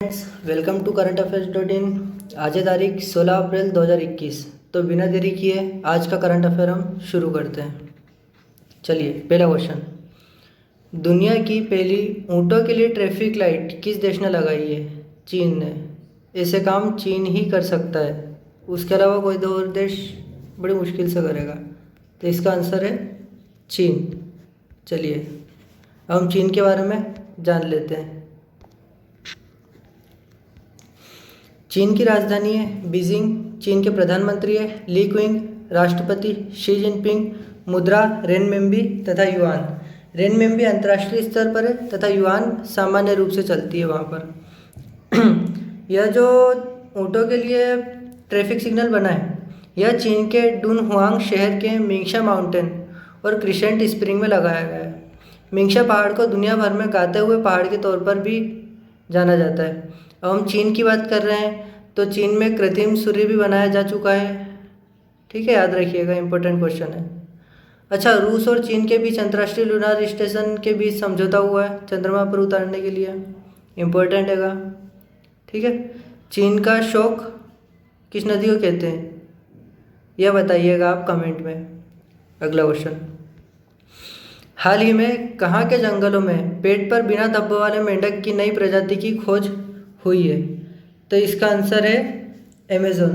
Friends, welcome to current affairs dot in. आज है तारीख 16 अप्रैल 2021। तो बिना देरी किए आज का करंट अफेयर हम शुरू करते हैं। चलिए, पहला क्वेश्चन। दुनिया की पहली ऊँटों के लिए ट्रैफिक लाइट किस देश ने लगाई है? चीन ने। ऐसे काम चीन ही कर सकता है, उसके अलावा कोई और देश बड़ी मुश्किल से करेगा। तो इसका आंसर है चीन। चलिए, अब हम चीन के बारे में जान लेते हैं। चीन की राजधानी है बीजिंग। चीन के प्रधानमंत्री है ली क्विंग। राष्ट्रपति शी जिनपिंग। मुद्रा रेनमिनबी तथा युआन। रेनमिनबी अंतर्राष्ट्रीय स्तर पर है तथा युआन सामान्य रूप से चलती है वहाँ पर। यह जो ऊँटों के लिए ट्रैफिक सिग्नल बना है, यह चीन के डुनहुआंग शहर के मिंगशा माउंटेन और क्रिसेंट स्प्रिंग में लगाया गया है। मिंगशा पहाड़ को दुनिया भर में गाते हुए पहाड़ के तौर पर भी जाना जाता है। अब हम चीन की बात कर रहे हैं तो चीन में कृत्रिम सूर्य भी बनाया जा चुका है। ठीक है, याद रखिएगा, इंपॉर्टेंट क्वेश्चन है। अच्छा, रूस और चीन के बीच अंतर्राष्ट्रीय लूनार स्टेशन के बीच समझौता हुआ है चंद्रमा पर उतारने के लिए। इंपॉर्टेंट हैगा। ठीक है, चीन का शोक किस नदी को कहते हैं, यह बताइएगा आप कमेंट में। अगला क्वेश्चन। हाल ही में कहाँ के जंगलों में पेट पर बिना धब्बों वाले मेंढक की नई प्रजाति की खोज हुई है? तो इसका आंसर है अमेज़न।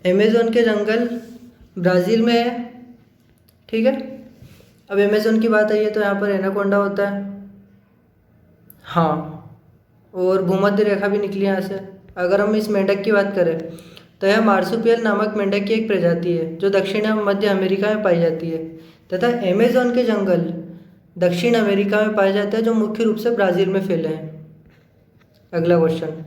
अमेज़न के जंगल ब्राज़ील में है। ठीक है, अब अमेज़न की बात आई है तो यहाँ पर एनाकोंडा होता है। हाँ, और भूमध्य रेखा भी निकली यहाँ से। अगर हम इस मेंढक की बात करें तो यह मार्सुपियल नामक मेंढक की एक प्रजाति है जो दक्षिण एवं मध्य अमेरिका में पाई जाती है तथा अमेज़न के जंगल दक्षिण अमेरिका में पाए जाते हैं जो मुख्य रूप से ब्राज़ील में फैले हैं। अगला क्वेश्चन।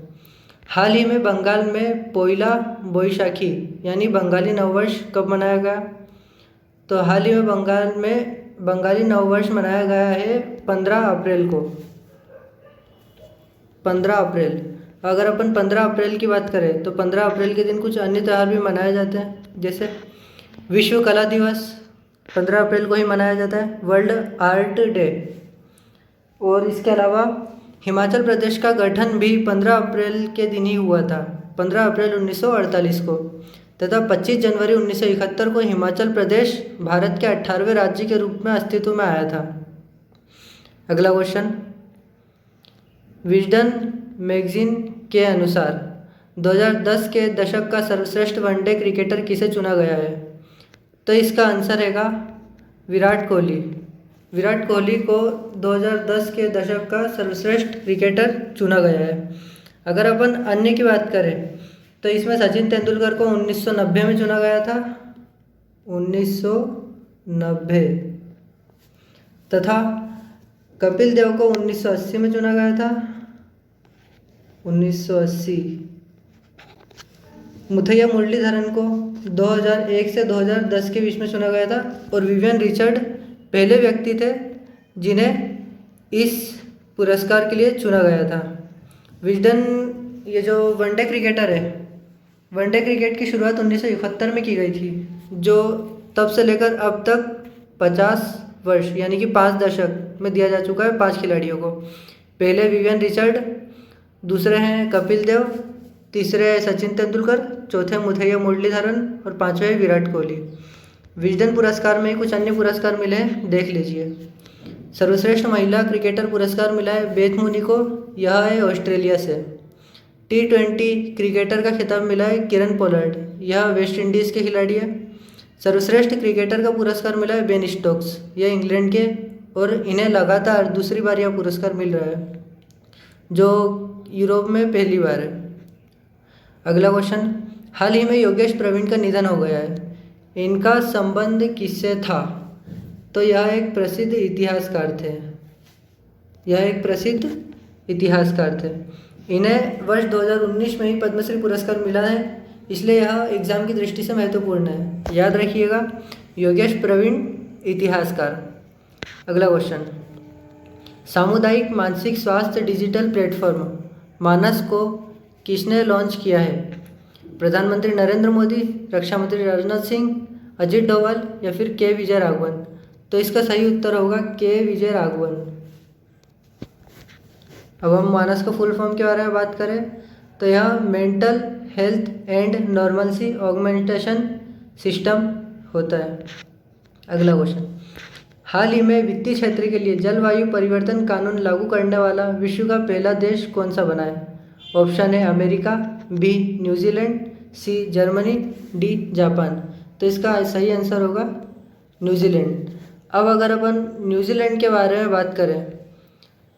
हाल ही में बंगाल में पोइला बोईशाखी यानी बंगाली नववर्ष कब मनाया गया? तो हाल ही में बंगाल में बंगाली नववर्ष मनाया गया है 15 अप्रैल को। 15 अप्रैल। अगर अपन 15 अप्रैल की बात करें तो 15 अप्रैल के दिन कुछ अन्य त्यौहार भी मनाए जाते हैं, जैसे विश्व कला दिवस 15 अप्रैल को ही मनाया जाता है, वर्ल्ड आर्ट डे। और इसके अलावा हिमाचल प्रदेश का गठन भी 15 अप्रैल के दिन ही हुआ था, 15 अप्रैल 1948 को, तथा 25 जनवरी 1971 को हिमाचल प्रदेश भारत के 18वें राज्य के रूप में अस्तित्व में आया था। अगला क्वेश्चन। विजडन मैगजीन के अनुसार 2010 के दशक का सर्वश्रेष्ठ वनडे क्रिकेटर किसे चुना गया है? तो इसका आंसर हैगा विराट कोहली। विराट कोहली को 2010 के दशक का सर्वश्रेष्ठ क्रिकेटर चुना गया है। अगर अपन अन्य की बात करें तो इसमें सचिन तेंदुलकर को 1990 में चुना गया था, 1990, तथा कपिल देव को 1980 में चुना गया था, 1980। मुथैया मुरलीधरन को 2001 से 2010 के बीच में चुना गया था और विवियन रिचर्ड पहले व्यक्ति थे जिन्हें इस पुरस्कार के लिए चुना गया था। विजडन, ये जो वनडे क्रिकेटर है, वनडे क्रिकेट की शुरुआत 1971 में की गई थी, जो तब से लेकर अब तक 50 वर्ष यानी कि 5 दशक में दिया जा चुका है 5 खिलाड़ियों को। पहले विवियन रिचर्ड, दूसरे हैं कपिल देव, तीसरे सचिन तेंदुलकर, चौथे मुथैया मुरलीधरन और पांचवें विराट कोहली। विजडन पुरस्कार में कुछ अन्य पुरस्कार मिले हैं, देख लीजिए। सर्वश्रेष्ठ महिला क्रिकेटर पुरस्कार मिला है बेथ मुनी को, यह है ऑस्ट्रेलिया से। T20 क्रिकेटर का खिताब मिला है किरण पोलार्ड, यह वेस्ट इंडीज़ के खिलाड़ी है। सर्वश्रेष्ठ क्रिकेटर का पुरस्कार मिला है बेन स्टोक्स, यह इंग्लैंड के, और इन्हें लगातार दूसरी बार यह पुरस्कार मिल रहा है, जो यूरोप में पहली बार है। अगला क्वेश्चन। हाल ही में योगेश प्रवीण का निधन हो गया है, इनका संबंध किससे था? तो यह एक प्रसिद्ध इतिहासकार थे। यह एक प्रसिद्ध इतिहासकार थे। इन्हें वर्ष 2019 में ही पद्मश्री पुरस्कार मिला है, इसलिए यह एग्जाम की दृष्टि से महत्वपूर्ण है। याद रखिएगा, योगेश प्रवीण इतिहासकार। अगला क्वेश्चन। सामुदायिक मानसिक स्वास्थ्य डिजिटल प्लेटफॉर्म मानस को किसने लॉन्च किया है? प्रधानमंत्री नरेंद्र मोदी, रक्षा मंत्री राजनाथ सिंह, अजित डोभाल या फिर के विजय राघवन? तो इसका सही उत्तर होगा के विजय राघवन। अब हम मानस का फुल फॉर्म के बारे में बात करें तो यह mental health and normalcy augmentation system होता है। अगला क्वेश्चन, हाल ही में वित्तीय क्षेत्र के लिए जलवायु परिवर्तन कानून लागू करने वाला विश्व का पहला देश कौन सा बना है? ऑप्शन है America, B New Zealand, C Germany, D Japan. तो इसका सही आंसर होगा न्यूजीलैंड। अब अगर अपन न्यूजीलैंड के बारे में बात करें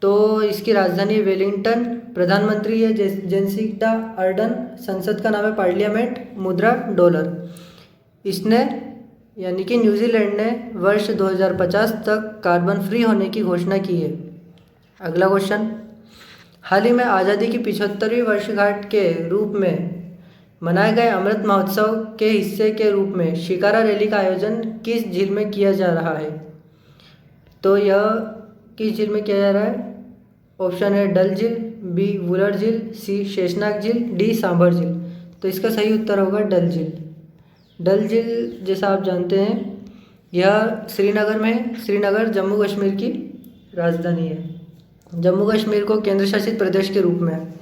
तो इसकी राजधानी वेलिंगटन, प्रधानमंत्री है जेसिंडा अर्डन, संसद का नाम है पार्लियामेंट, मुद्रा डॉलर। इसने यानी कि न्यूजीलैंड ने वर्ष 2050 तक कार्बन फ्री होने की घोषणा की है। अगला क्वेश्चन, हाल ही में आज़ादी की 75वीं वर्षगांठ के रूप में मनाए गए अमृत महोत्सव के हिस्से के रूप में शिकारा रैली का आयोजन किस झील में किया जा रहा है? तो यह किस झील में किया जा रहा है? ऑप्शन है डल झील, बी वुलर झील, सी शेषनाग झील, डी सांभर झील। तो इसका सही उत्तर होगा डल झील। डल झील जैसा आप जानते हैं यह श्रीनगर में है। श्रीनगर जम्मू कश्मीर की राजधानी है। जम्मू कश्मीर को केंद्र शासित प्रदेश के रूप में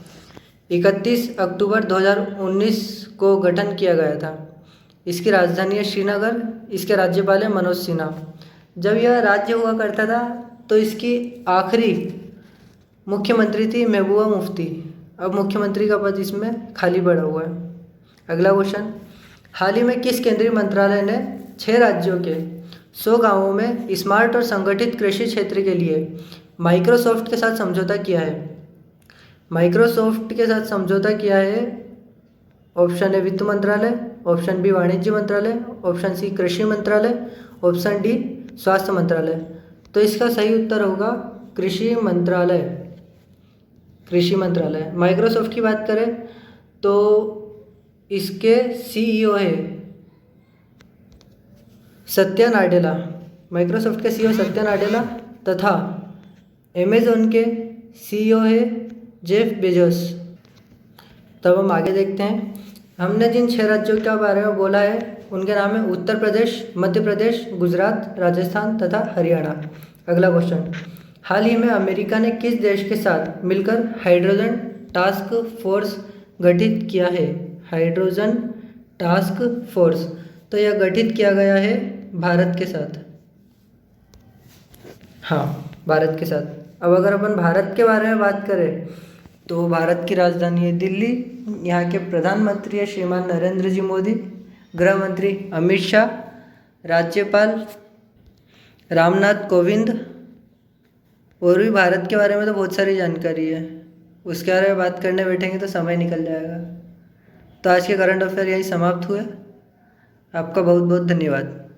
31 अक्टूबर 2019 को गठन किया गया था। इसकी राजधानी है श्रीनगर। इसके राज्यपाल है मनोज सिन्हा। जब यह राज्य हुआ करता था तो इसकी आखिरी मुख्यमंत्री थी महबूबा मुफ्ती। अब मुख्यमंत्री का पद इसमें खाली पड़ा हुआ है। अगला क्वेश्चन, हाल ही में किस केंद्रीय मंत्रालय ने 6 राज्यों के 100 गांवों में स्मार्ट और संगठित कृषि क्षेत्र के लिए माइक्रोसॉफ्ट के साथ समझौता किया है? माइक्रोसॉफ्ट के साथ समझौता किया है। ऑप्शन है वित्त मंत्रालय, ऑप्शन बी वाणिज्य मंत्रालय, ऑप्शन सी कृषि मंत्रालय, ऑप्शन डी स्वास्थ्य मंत्रालय। तो इसका सही उत्तर होगा कृषि मंत्रालय। कृषि मंत्रालय। माइक्रोसॉफ्ट की बात करें तो इसके सीईओ है सत्या नाडेला। माइक्रोसॉफ्ट के सीईओ सत्या नाडेला तथा अमेज़न के सीईओ है जेफ बेजोस। तब हम आगे देखते हैं। हमने जिन 6 राज्यों के बारे में बोला है उनके नाम है उत्तर प्रदेश, मध्य प्रदेश, गुजरात, राजस्थान तथा हरियाणा। अगला क्वेश्चन, हाल ही में अमेरिका ने किस देश के साथ मिलकर हाइड्रोजन टास्क फोर्स गठित किया है? Hydrogen task force. तो यह गठित किया गया है भारत के साथ। हाँ, भारत के साथ। अब अगर अपन भारत के बारे में बात करें तो भारत की राजधानी है दिल्ली। यहाँ के प्रधानमंत्री है श्रीमान नरेंद्र जी मोदी, गृह मंत्री अमित शाह, राज्यपाल रामनाथ कोविंद। और भी भारत के बारे में तो बहुत सारी जानकारी है, उसके बारे में बात करने बैठेंगे तो समय निकल जाएगा। तो आज के करंट अफेयर यही समाप्त हुए। आपका बहुत बहुत धन्यवाद।